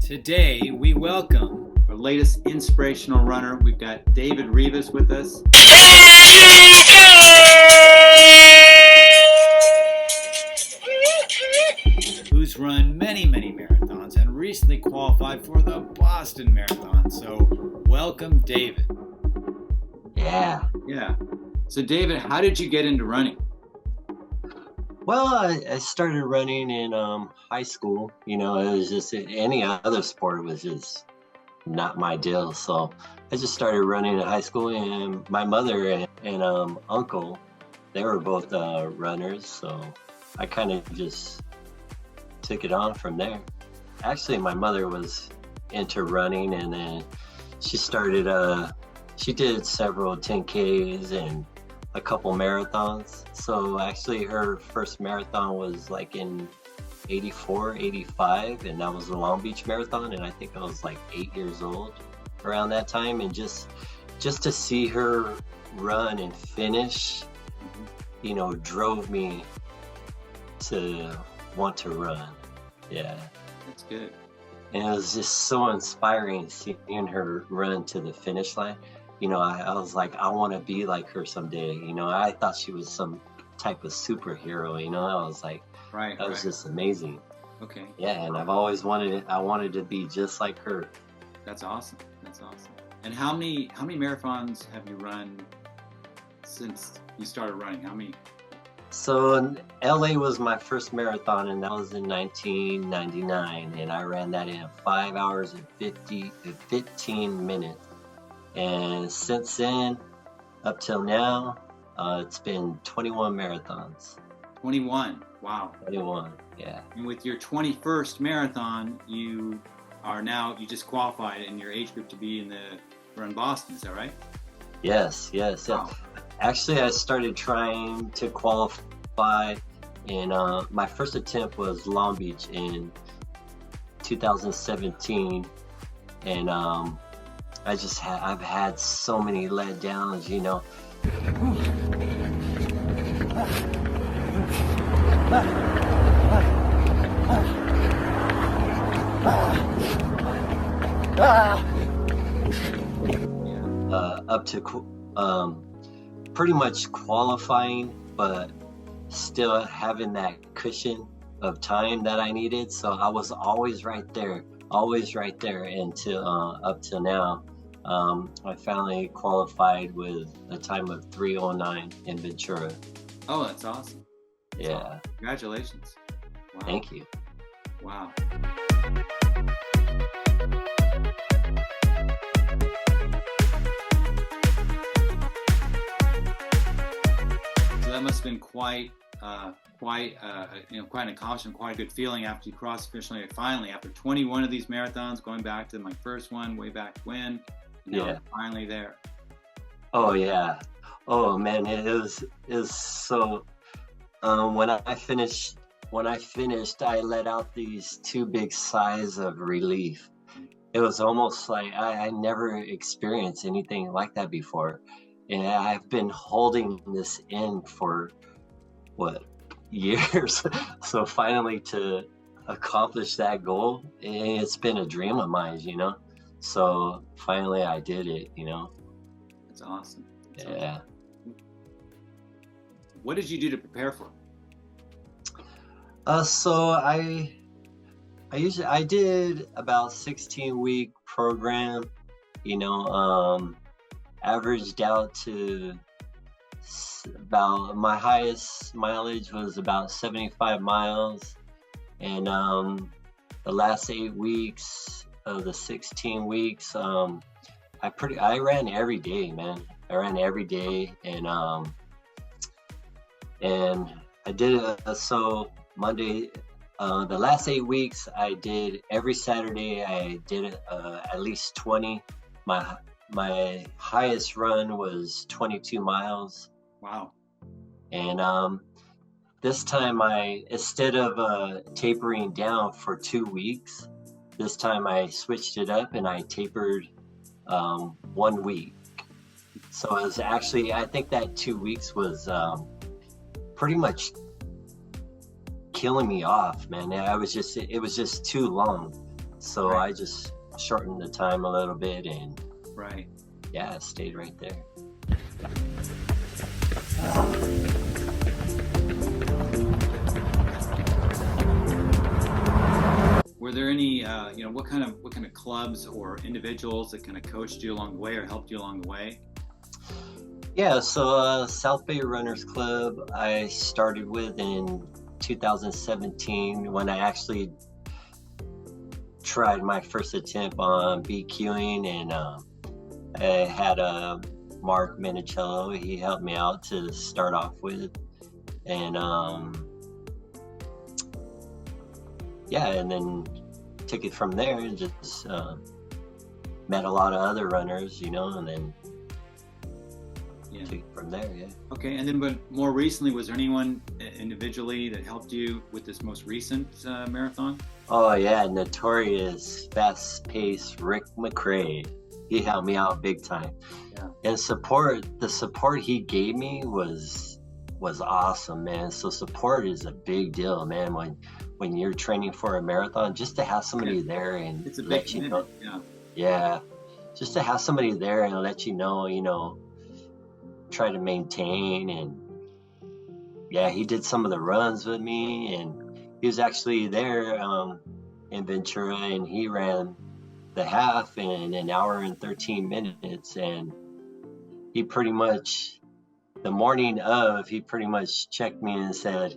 Today, we welcome our latest inspirational runner. We've got David Rivas with us. Who's run many marathons and recently qualified for the Boston Marathon. So, welcome, David. Yeah. So, David, how did you get into running? Well, I started running in high school. It was just any other sport was just not my deal. So I just started running in high school, and my mother and uncle, they were both runners. So I kind of just took it on from there. Actually, my mother was into running, and then she started, she did several 10Ks and a couple marathons. So actually her first marathon was like in 84, 85, and that was the Long Beach Marathon, and I think I was like 8 years old around that time. And just to see her run and finish, drove me to want to run. Yeah. That's good. And it was just so inspiring seeing her run to the finish line. I was like, I want to be like her someday. I thought she was some type of superhero. I was like, that was just amazing. Okay. Yeah, and I've always wanted to be just like her. That's awesome. And how many marathons have you run since you started running? How many? So LA was my first marathon, and that was in 1999, and I ran that in 5 hours and 15 minutes. And since then, up till now, it's been 21 marathons. 21, wow. 21, yeah. And with your 21st marathon, you just qualified in your age group to be in the Run Boston, is that right? Yes. Wow. Actually, I started trying to qualify, and my first attempt was Long Beach in 2017, and I've had so many letdowns, up to pretty much qualifying, but still having that cushion of time that I needed. So I was always right there until up till now. I finally qualified with a time of 3:09 in Ventura. Oh, that's awesome. Yeah. Congratulations. Wow. Thank you. Wow. So that must have been quite an accomplishment, quite a good feeling after you crossed the finish line finally, after 21 of these marathons, going back to my first one way back when. Yeah, finally there. Oh yeah. Oh man, it was so. When I finished, I let out these two big sighs of relief. It was almost like I never experienced anything like that before, and I've been holding this in for years. So finally to accomplish that goal, it's been a dream of mine, So finally I did it, That's awesome. Yeah. What did you do to prepare for it? So I did about 16-week program, averaged out to about, my highest mileage was about 75 miles. And the last 8 weeks of the 16 weeks, I ran every day, man. I ran every day, and I did so Monday. The last 8 weeks, I did every Saturday. I did at least 20. My highest run was 22 miles. Wow. And this time instead of tapering down for 2 weeks, this time I switched it up and I tapered 1 week. So it was actually, I think that 2 weeks was pretty much killing me off, man. It was just too long. So Right. I just shortened the time a little bit, and Right. yeah, stayed right there. Were there any, what kind of clubs or individuals that kind of coached you along the way or helped you along the way? Yeah, so Southbay Runners Club I started with in 2017 when I actually tried my first attempt on BQing, and I had Mark Minicello. He helped me out to start off with, and yeah, and then took it from there and just met a lot of other runners, and then Yeah. took it from there. Yeah. Okay, and then but more recently, was there anyone individually that helped you with this most recent marathon? Oh yeah, notorious fast-paced Rick McCray. He helped me out big time. Yeah. And the support he gave me was awesome, man. So support is a big deal, man. When you're training for a marathon, just to have somebody there and It's a big let you know. commitment. Yeah, just to have somebody there and let you know, try to maintain. And yeah, he did some of the runs with me, and he was actually there in Ventura, and he ran the half in an hour and 13 minutes. And he pretty much, the morning of, he pretty much checked me and said,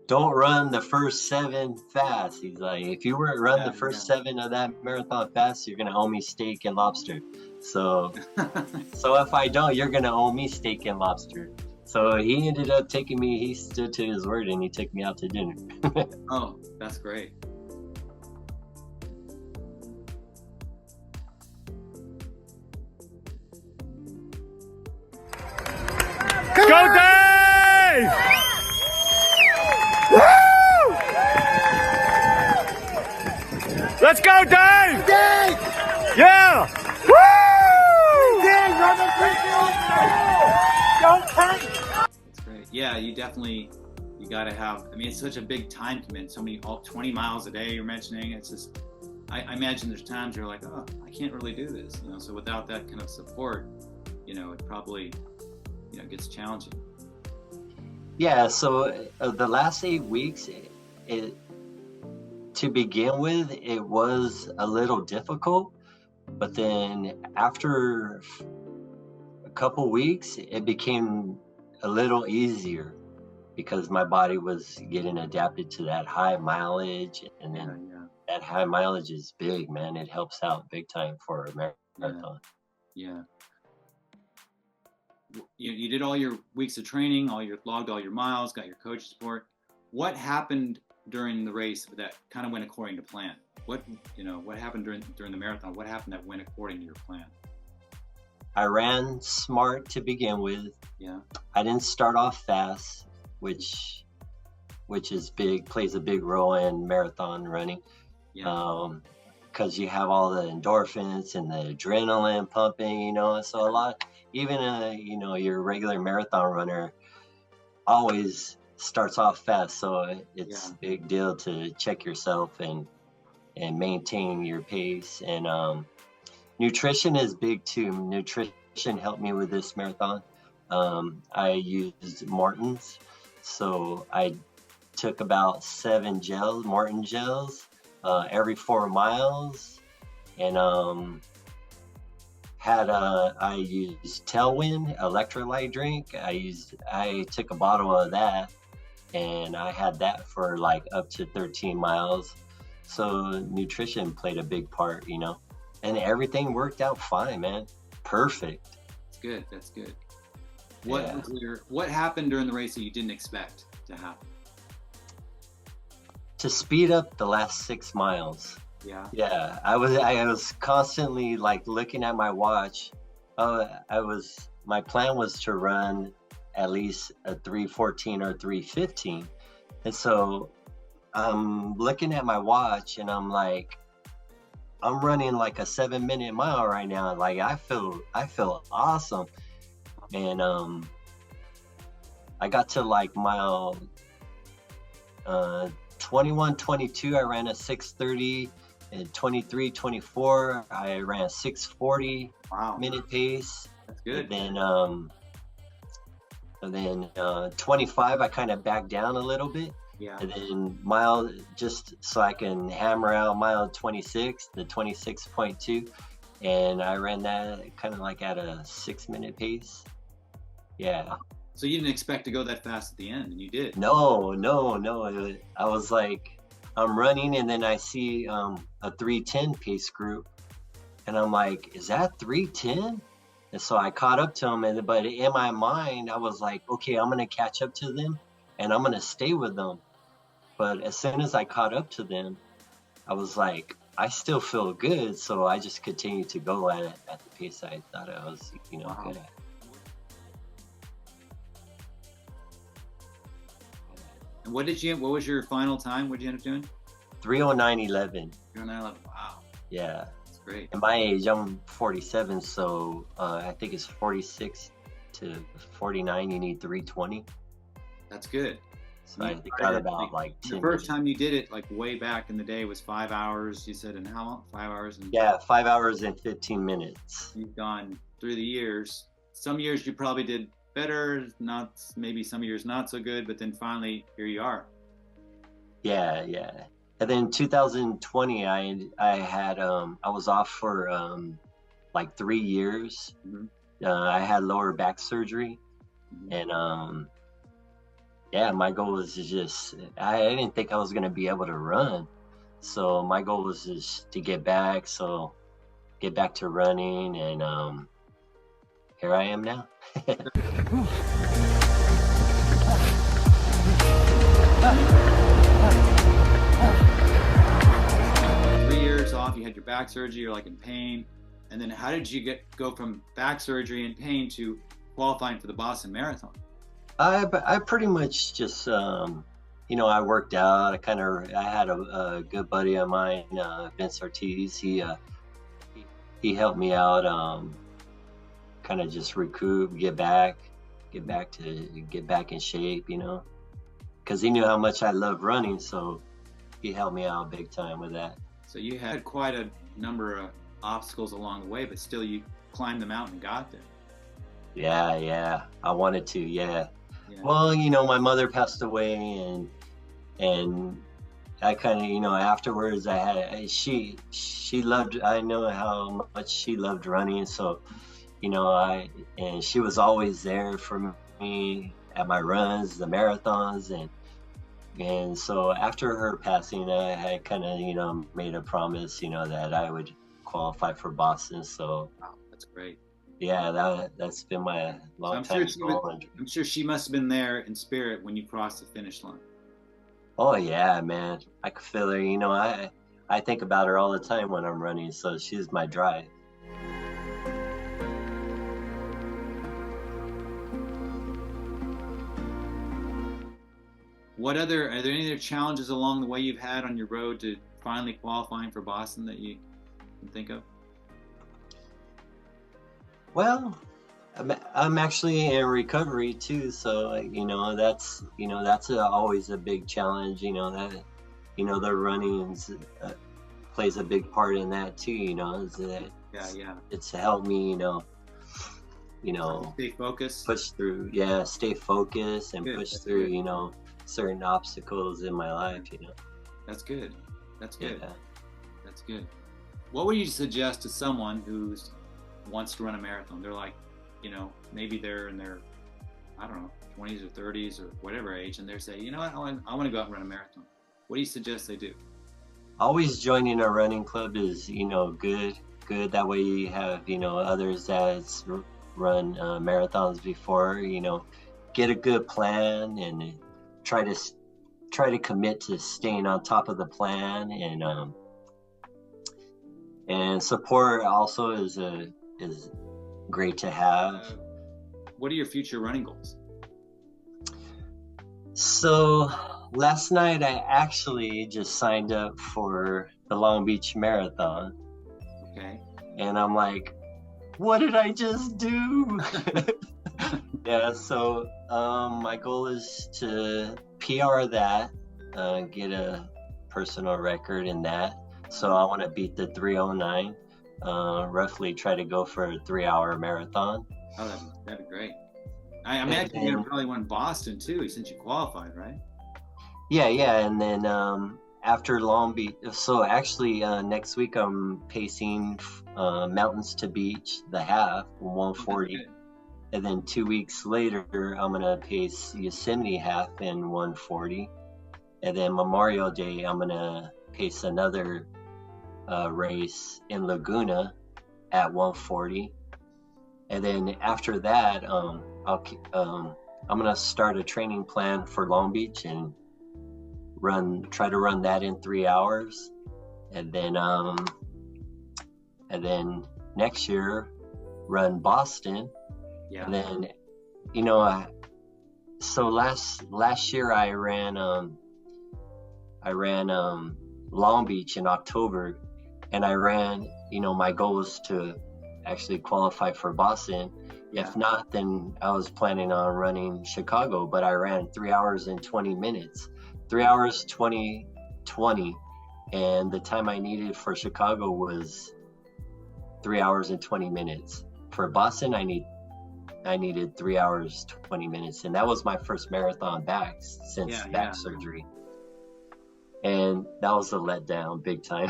don't run the first 7 fast. He's like, if you weren't run the first 7 of that marathon fast, you're gonna owe me steak and lobster. So if I don't, you're gonna owe me steak and lobster. So he ended up taking me, he stood to his word, and he took me out to dinner. Oh, that's great. Go Dave! Woo! Let's go Dave! Dave! Yeah! Woo! Dave, you're the Don't tank! That's great. Yeah, you got to have, it's such a big time commitment. All 20 miles a day you're mentioning. It's just, I imagine there's times you're like, oh, I can't really do this, so without that kind of support, it probably, gets challenging. Yeah, so the last 8 weeks, to begin with, it was a little difficult, but then after a couple weeks, it became a little easier because my body was getting adapted to that high mileage, and then that high mileage is big, man. It helps out big time for a marathon. Yeah. You did all your weeks of training, logged all your miles, got your coach support. What happened during the race that kind of went according to plan? What happened during the marathon? What happened that went according to your plan? I ran smart to begin with. Yeah. I didn't start off fast, which is big, plays a big role in marathon running. Yeah. Because you have all the endorphins and the adrenaline pumping, so a lot, even your regular marathon runner always starts off fast, so it's a big deal to check yourself and maintain your pace. And nutrition is big too. Nutrition helped me with this marathon. I used Morton's, so I took about 7 Morton gels every 4 miles, and I used Tailwind electrolyte drink. I took a bottle of that, and I had that for like up to 13 miles. So nutrition played a big part, and everything worked out fine, man. Perfect. That's good. What happened during the race that you didn't expect to happen? To speed up the last 6 miles. Yeah, I was constantly like looking at my watch. My plan was to run at least a 3:14 or 3:15, and so I'm looking at my watch, and I'm like, I'm running like a 7-minute mile right now. Like I feel awesome, and I got to like mile 21, 22. I ran a 6:30. in 23-24, I ran a 6:40 Wow, minute pace. that's good. And then 25, I kind of backed down a little bit. Yeah. And then mile, just so I can hammer out mile 26, the 26.2. And I ran that kind of like at a 6-minute pace. Yeah. So you didn't expect to go that fast at the end, and you did. No. I was like, I'm running, and then I see a 3:10 pace group. And I'm like, is that 3:10? And so I caught up to them, but in my mind, I was like, okay, I'm going to catch up to them and I'm going to stay with them. But as soon as I caught up to them, I was like, I still feel good. So I just continued to go at the pace I thought I was, Wow. good at. And what was your final time? What did you end up doing? 3:09:11. Wow, Yeah. that's great. At my age, I'm 47. So I think it's 46 to 49. You need 3:20. That's good. So I got about like 10 The first minutes. time you did it, like way back in the day, was 5 hours. You said, and how long? 5 hours. And Yeah, 5 hours and 15 minutes. you've gone through the years. Some years you probably did better, not maybe some years not so good, but then finally here you are. Yeah. And then 2020, I had I was off for like 3 years. Mhm. I had lower back surgery, Mhm. and yeah, my goal was to just I didn't think I was gonna be able to run, so my goal was just to get back to running, and here I am now. 3 years off, you had your back surgery, you're like in pain. And then how did you go from back surgery and pain to qualifying for the Boston Marathon? I pretty much just I worked out. I had a good buddy of mine, Vince Ortiz. He helped me out, kind of just recoup, get back in shape, because he knew how much I love running, so he helped me out big time with that. So you had quite a number of obstacles along the way, but still you climbed the mountain and got there. Yeah, I wanted to, yeah. Yeah. Well, my mother passed away, and I kind of, afterwards she loved, I know how much she loved running. So, and she was always there for me at my runs, the marathons. And so after her passing, I had kind of, made a promise, that I would qualify for Boston. So Wow, that's great. yeah, that's been my long time goal. I'm sure she must have been there in spirit when you crossed the finish line. Oh yeah, man. I could feel her. I think about her all the time when I'm running, so she's my drive. Are there any other challenges along the way you've had on your road to finally qualifying for Boston that you can think of? Well, I'm actually in recovery too, so that's always a big challenge. The running plays a big part in that too. Is that Yeah. it's helped me, Stay focused. push through. Yeah, stay focused and Good, push that's through. good. Certain obstacles in my life. That's good. That's good. Yeah. That's good. What would you suggest to someone who wants to run a marathon? They're like, maybe they're in their, I don't know, 20s or 30s or whatever age, and they're saying, I want to go out and run a marathon. What do you suggest they do? Always joining a running club is, good. That way you have, others that's run marathons before, get a good plan and try to commit to staying on top of the plan, and support also is great to have. What are your future running goals? So last night I actually just signed up for the Long Beach Marathon, Okay. and I'm like, what did I just do? Yeah, so my goal is to PR that, get a personal record in that. So I want to beat the 3:09. Roughly try to go for a 3-hour marathon. Oh, that'd be great. I imagine you're gonna probably win Boston too, since you qualified, right? Yeah, and then after Long Beach, so actually next week I'm pacing Mountains to Beach, the half, 140. And then 2 weeks later, I'm gonna pace Yosemite half in 140. And then Memorial Day, I'm gonna pace another race in Laguna at 140. And then after that, I'm gonna start a training plan for Long Beach and try to run that in 3 hours. And then next year run Boston. Yeah. And then, so last year I ran Long Beach in October, and I ran, my goal was to actually qualify for Boston. Yeah. If not, then I was planning on running Chicago, but I ran 3 hours and 20 minutes, 3 hours, 20, and the time I needed for Chicago was 3 hours and 20 minutes. For Boston, I needed 3 hours, 20 minutes. And that was my first marathon back since back surgery. And that was a letdown big time.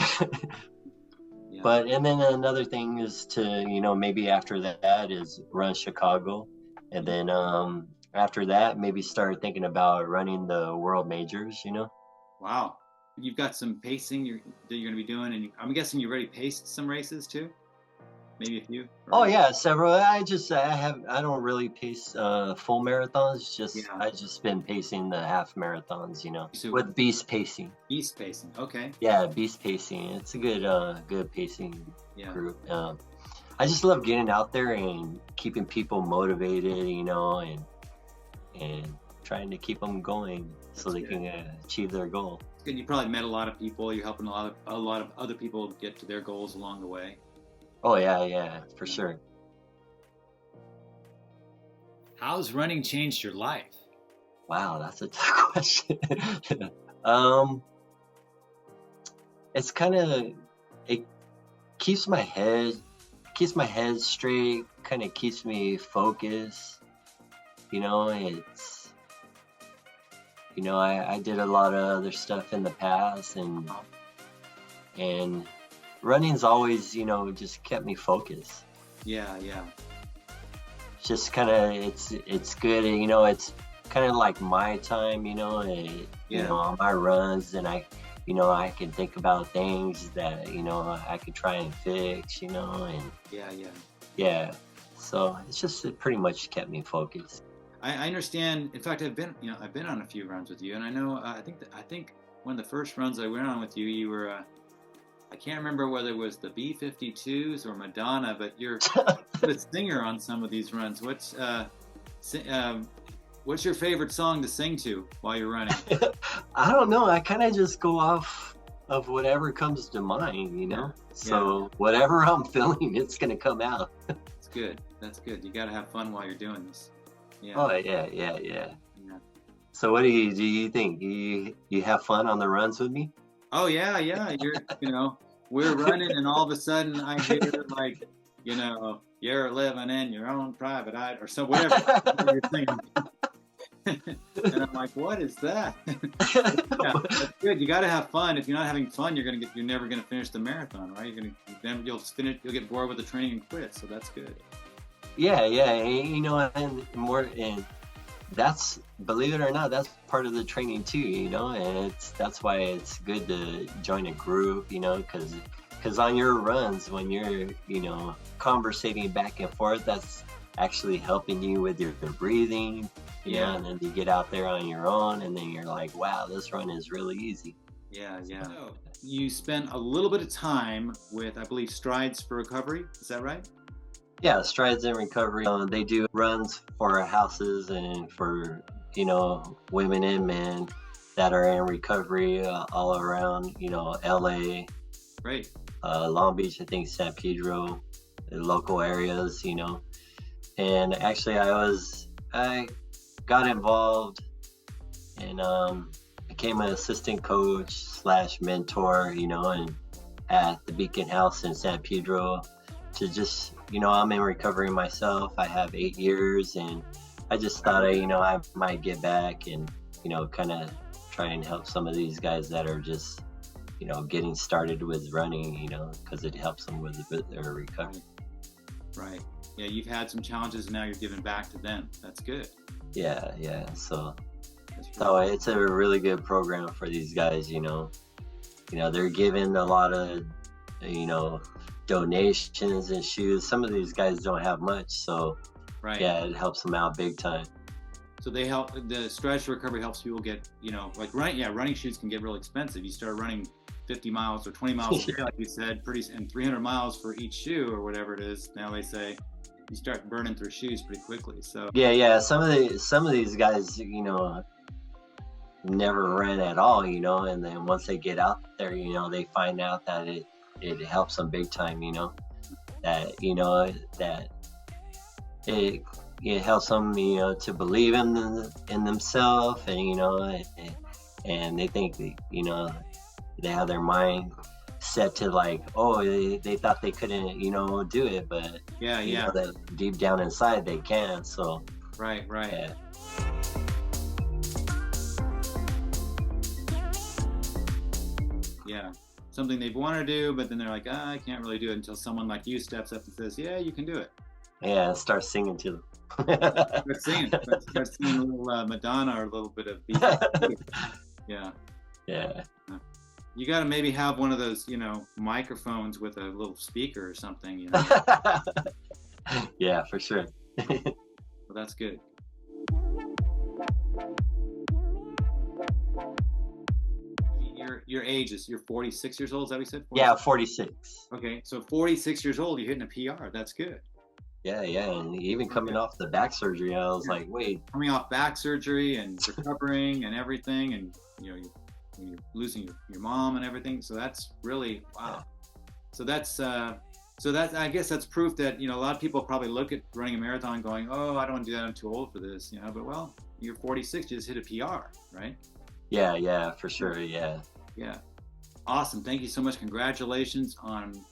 Yeah. But, and then another thing is to, maybe after that is run Chicago. And then after that, maybe start thinking about running the world majors, Wow. You've got some pacing that you're going to be doing. And I'm guessing you already paced some races too? Maybe a few? Oh yeah, several. I don't really pace full marathons. I just been pacing the half marathons, So, with beast pacing. Beast pacing, okay. Yeah, beast pacing. It's a good pacing Yeah. group. I just love getting out there and keeping people motivated, and trying to keep them going so they can achieve their goal. It's good. You probably met a lot of people. You're helping a lot of other people get to their goals along the way. Oh yeah, for sure. How's running changed your life? Wow, that's a tough question. It's it keeps my head straight, kind of keeps me focused. I did a lot of other stuff in the past, and running's always, just kept me focused. Yeah. Just kind of, it's good. It's kind of like my time, on my runs, and I can think about things that, I could try and fix, and yeah. So it pretty much kept me focused. I understand. In fact, I've been on a few runs with you, and I know, I think one of the first runs I went on with you, you were, I can't remember whether it was the B-52s or Madonna, but you're the singer on some of these runs. What's your favorite song to sing to while you're running? I don't know. I kind of just go off of whatever comes to mind, So whatever I'm feeling, it's going to come out. That's good. You got to have fun while you're doing this. Yeah. Oh, yeah. So what do you think? You have fun on the runs with me? Oh yeah. We're running, and all of a sudden I hear you're living in your own private eye, or so whatever you're singing. And I'm like, what is that? Yeah, that's good. You got to have fun. If you're not having fun, you're never gonna finish the marathon, right? You'll get bored with the training and quit. So that's good. Yeah, and that's, believe it or not, that's part of the training too, and that's why it's good to join a group, because on your runs, when you're, conversating back and forth, that's actually helping you with your breathing, and then you get out there on your own, and then you're like, wow, this run is really easy. Yeah. So you spent a little bit of time with, I believe, Strides for Recovery. Is that right? Yeah, Strides in Recovery. They do runs for houses and for, women and men that are in recovery all around, LA. Great. Long Beach, I think San Pedro, the local areas, And actually I got involved and became an assistant coach / mentor, and at the Beacon House in San Pedro to just, I'm in recovery myself. I have 8 years, and I just thought, I might get back and, kind of try and help some of these guys that are just, getting started with running, because it helps them with their recovery. Right. Yeah, you've had some challenges and now you're giving back to them. That's good. Yeah. So Really it's a really good program for these guys, they're giving a lot of, donations and shoes. Some of these guys don't have much, so right. yeah, it helps them out big time. So they help, the strategy recovery helps people get, like running shoes can get real expensive. You start running 50 miles or 20 miles a day, like you said, and 300 miles for each shoe or whatever it is. Now they say you start burning through shoes pretty quickly. So yeah, some of these guys, never ran at all, and then once they get out there, they find out that it helps them big time, that it helps them, to believe in themselves, and and they think that, they have their mind set to like, oh, they thought they couldn't, do it, but that deep down inside they can. So right. Yeah, something they've wanted to do, but then they're like, I can't really do it until someone like you steps up and says, yeah, you can do it. Yeah, start singing to them. Start singing a little Madonna or a little bit of yeah. You got to maybe have one of those, microphones with a little speaker or something, Yeah, for sure. Well, that's good. Your age is, you're 46 years old, is that what you said? 46? Yeah, 46. Okay, so 46 years old, you're hitting a PR. That's good. Yeah, and even coming off the back surgery, I was like, wait. Coming off back surgery and recovering and everything, and you're losing your mom and everything. So that's really wow. Yeah. So that's I guess that's proof that a lot of people probably look at running a marathon going, oh, I don't want to do that. I'm too old for this. But well, you're 46, you just hit a PR, right? Yeah, for sure. Yeah. Awesome. Thank you so much. Congratulations on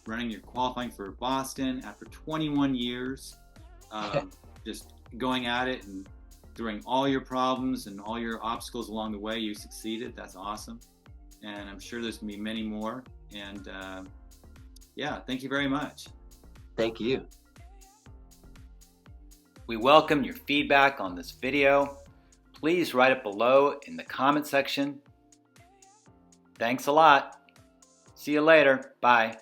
qualifying for Boston after 21 years. Just going at it and during all your problems and all your obstacles along the way, you succeeded. That's awesome. And I'm sure there's going to be many more. And thank you very much. Thank you. We welcome your feedback on this video. Please write it below in the comment section. Thanks a lot. See you later. Bye.